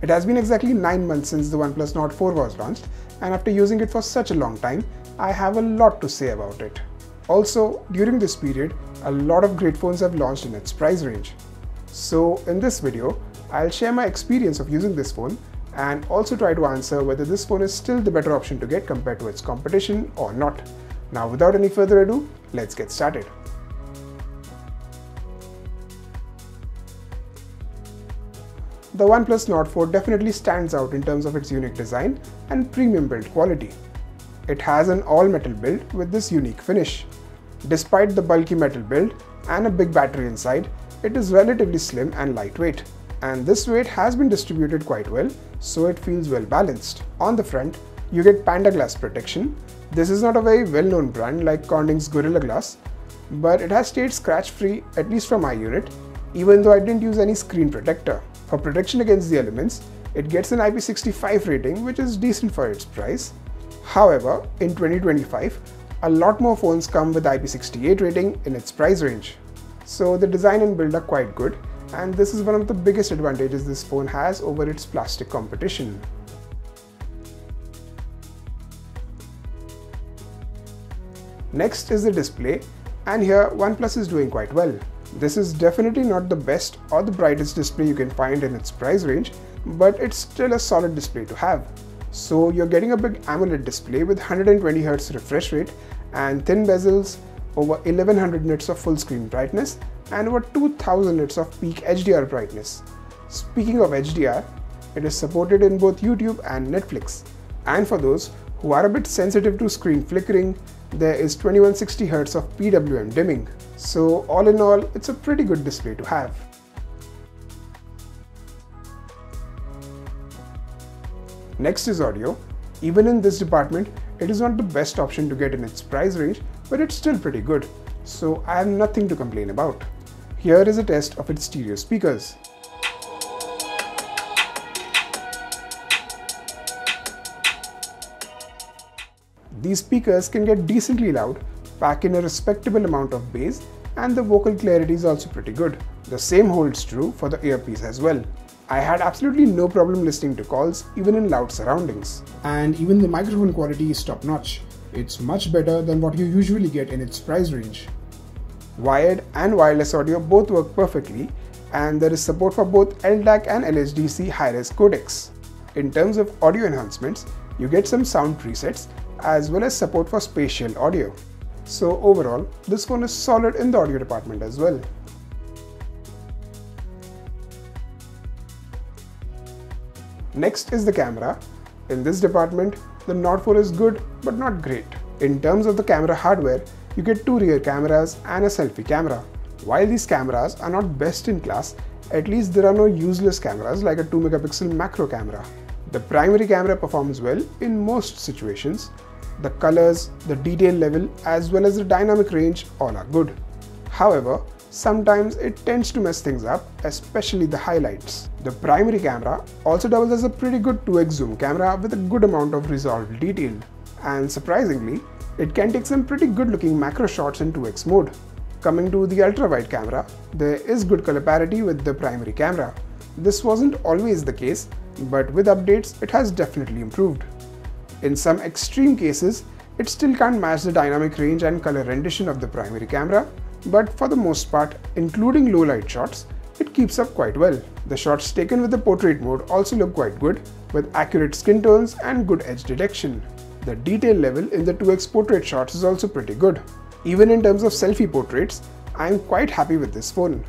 It has been exactly 9 months since the OnePlus Nord 4 was launched, and after using it for such a long time, I have a lot to say about it. Also, during this period, a lot of great phones have launched in its price range. So in this video, I'll share my experience of using this phone and also try to answer whether this phone is still the better option to get compared to its competition or not. Now without any further ado, let's get started. The OnePlus Nord 4 definitely stands out in terms of its unique design and premium build quality. It has an all-metal build with this unique finish. Despite the bulky metal build and a big battery inside, it is relatively slim and lightweight. And this weight has been distributed quite well, so it feels well balanced. On the front, you get Panda Glass protection. This is not a very well-known brand like Corning's Gorilla Glass, but it has stayed scratch-free, at least from my unit, even though I didn't use any screen protector. For protection against the elements, it gets an IP65 rating, which is decent for its price. However, in 2025, a lot more phones come with IP68 rating in its price range. So the design and build are quite good, and this is one of the biggest advantages this phone has over its plastic competition. Next is the display, and here OnePlus is doing quite well. This is definitely not the best or the brightest display you can find in its price range, but it's still a solid display to have. So you're getting a big AMOLED display with 120 Hz refresh rate and thin bezels, over 1100 nits of full screen brightness and over 2000 nits of peak HDR brightness. Speaking of HDR, it is supported in both YouTube and Netflix. And for those who are a bit sensitive to screen flickering, there is 2160 Hz of PWM dimming. So all in all, it's a pretty good display to have. Next is audio. Even in this department, it is not the best option to get in its price range, but it's still pretty good. So I have nothing to complain about. Here is a test of its stereo speakers. These speakers can get decently loud, pack in a respectable amount of bass, and the vocal clarity is also pretty good. The same holds true for the earpiece as well. I had absolutely no problem listening to calls even in loud surroundings. And even the microphone quality is top notch. It's much better than what you usually get in its price range. Wired and wireless audio both work perfectly, and there is support for both LDAC and LHDC high-res codecs. In terms of audio enhancements, you get some sound presets as well as support for spatial audio. So overall, this phone is solid in the audio department as well. Next is the camera. In this department, the Nord 4 is good but not great. In terms of the camera hardware, you get two rear cameras and a selfie camera. While these cameras are not best in class, at least there are no useless cameras like a 2 megapixel macro camera. The primary camera performs well in most situations. The colors, the detail level as well as the dynamic range all are good. However, sometimes it tends to mess things up, especially the highlights. The primary camera also doubles as a pretty good 2x zoom camera with a good amount of resolved detail. And surprisingly, it can take some pretty good looking macro shots in 2x mode. Coming to the ultra wide camera, there is good color parity with the primary camera. This wasn't always the case, but with updates it has definitely improved. In some extreme cases, it still can't match the dynamic range and color rendition of the primary camera, but for the most part, including low light shots, it keeps up quite well. The shots taken with the portrait mode also look quite good, with accurate skin tones and good edge detection. The detail level in the 2x portrait shots is also pretty good. Even in terms of selfie portraits, I am quite happy with this phone.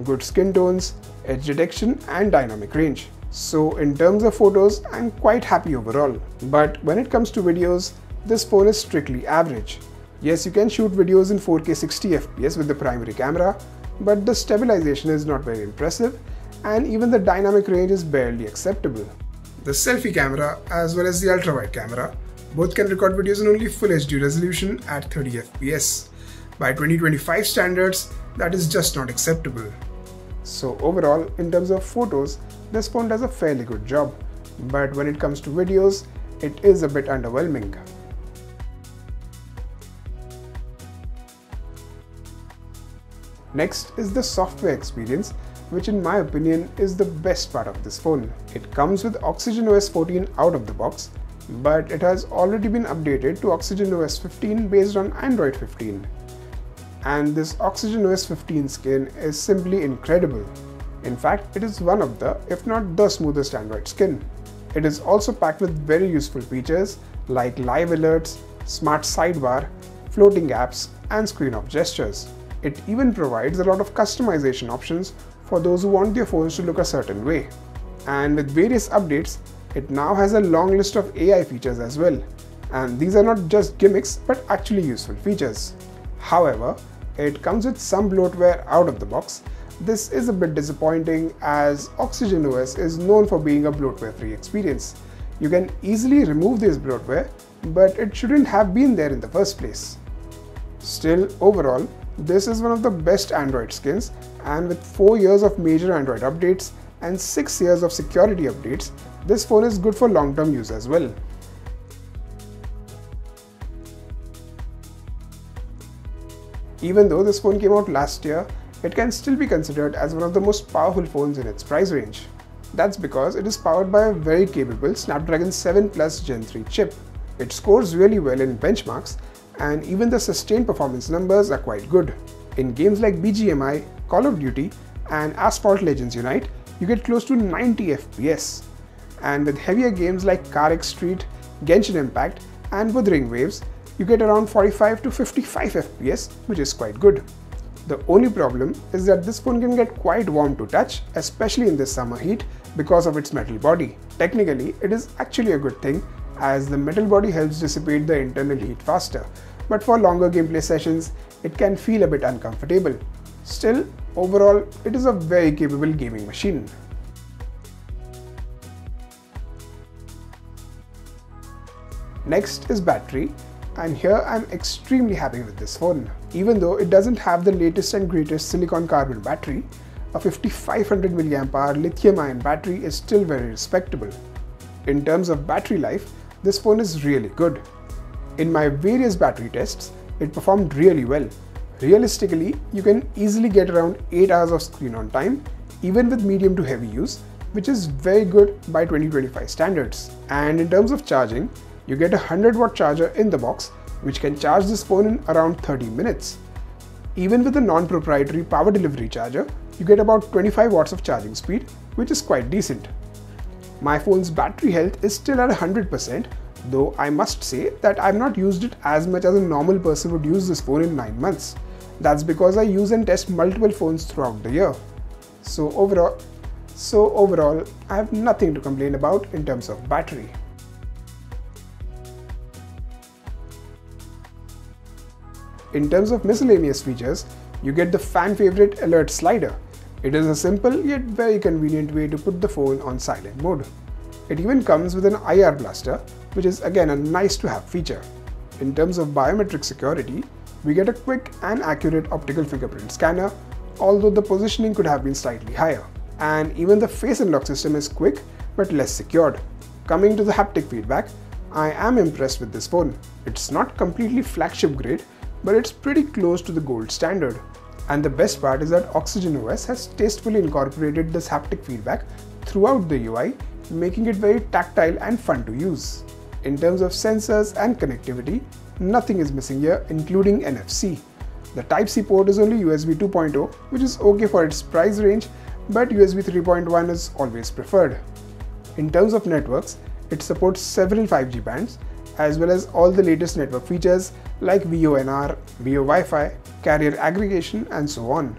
Good skin tones, edge detection and dynamic range. So in terms of photos, I'm quite happy overall. But when it comes to videos, this phone is strictly average. Yes, you can shoot videos in 4K 60 FPS with the primary camera, but the stabilization is not very impressive and even the dynamic range is barely acceptable. The selfie camera as well as the ultra-wide camera both can record videos in only Full HD resolution at 30 FPS. By 2025 standards, that is just not acceptable. So overall, in terms of photos, this phone does a fairly good job, but when it comes to videos, it is a bit underwhelming. Next is the software experience, which in my opinion is the best part of this phone. It comes with Oxygen OS 14 out of the box, but it has already been updated to Oxygen OS 15 based on Android 15. And this Oxygen OS 15 skin is simply incredible. In fact, it is one of the, if not the smoothest Android skin. It is also packed with very useful features like live alerts, smart sidebar, floating apps, and screen off gestures. It even provides a lot of customization options for those who want their phones to look a certain way. And with various updates, it now has a long list of AI features as well. And these are not just gimmicks but actually useful features. However, it comes with some bloatware out of the box. This is a bit disappointing as Oxygen OS is known for being a bloatware-free experience. You can easily remove this bloatware, but it shouldn't have been there in the first place. Still, overall, this is one of the best Android skins, and with 4 years of major Android updates and 6 years of security updates, this phone is good for long-term use as well. Even though this phone came out last year, it can still be considered as one of the most powerful phones in its price range. That's because it is powered by a very capable Snapdragon 7 Plus Gen 3 chip. It scores really well in benchmarks, and even the sustained performance numbers are quite good. In games like BGMI, Call of Duty, and Asphalt Legends Unite, you get close to 90 FPS. And with heavier games like Car X Street, Genshin Impact, and Wuthering Waves, you get around 45 to 55 FPS, which is quite good. The only problem is that this phone can get quite warm to touch, especially in this summer heat because of its metal body. Technically, it is actually a good thing as the metal body helps dissipate the internal heat faster, but for longer gameplay sessions, it can feel a bit uncomfortable. Still, overall, it is a very capable gaming machine. Next is battery, and here I'm extremely happy with this phone. Even though it doesn't have the latest and greatest silicon carbon battery, a 5500 mAh lithium-ion battery is still very respectable. In terms of battery life, this phone is really good. In my various battery tests, it performed really well. Realistically, you can easily get around 8 hours of screen on time, even with medium to heavy use, which is very good by 2025 standards. And in terms of charging, you get a 100-watt charger in the box, which can charge this phone in around 30 minutes. Even with a non-proprietary power delivery charger, you get about 25 watts of charging speed, which is quite decent. My phone's battery health is still at 100%, though I must say that I've not used it as much as a normal person would use this phone in 9 months. That's because I use and test multiple phones throughout the year. So overall, I have nothing to complain about in terms of battery. In terms of miscellaneous features, you get the fan favorite alert slider. It is a simple yet very convenient way to put the phone on silent mode. It even comes with an IR blaster, which is again a nice to have feature. In terms of biometric security, we get a quick and accurate optical fingerprint scanner, although the positioning could have been slightly higher. And even the face unlock system is quick but less secured. Coming to the haptic feedback, I am impressed with this phone. It's not completely flagship grade, but it's pretty close to the gold standard. And the best part is that Oxygen OS has tastefully incorporated this haptic feedback throughout the UI, making it very tactile and fun to use. In terms of sensors and connectivity, nothing is missing here, including NFC. The Type-C port is only USB 2.0, which is okay for its price range, but USB 3.1 is always preferred. In terms of networks, it supports several 5G bands, as well as all the latest network features like VoNR, VO Wi-Fi, carrier aggregation, and so on.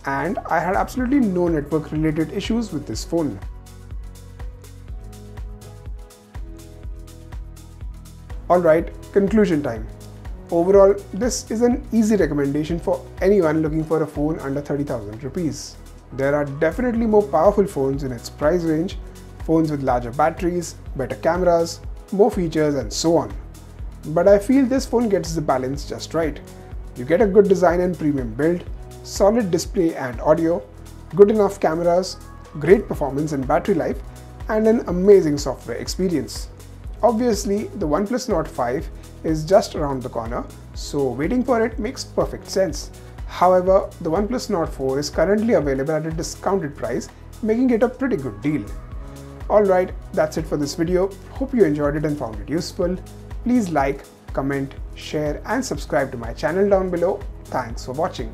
And I had absolutely no network related issues with this phone. Alright, conclusion time. Overall, this is an easy recommendation for anyone looking for a phone under 30,000 rupees. There are definitely more powerful phones in its price range, phones with larger batteries, better cameras, more features, and so on. But I feel this phone gets the balance just right. You get a good design and premium build, solid display and audio, good enough cameras, great performance and battery life, and an amazing software experience. Obviously, the OnePlus Nord 5 is just around the corner, so waiting for it makes perfect sense. However, the OnePlus Nord 4 is currently available at a discounted price, making it a pretty good deal. Alright, that's it for this video. Hope you enjoyed it and found it useful. Please like, comment, share and subscribe to my channel down below. Thanks for watching.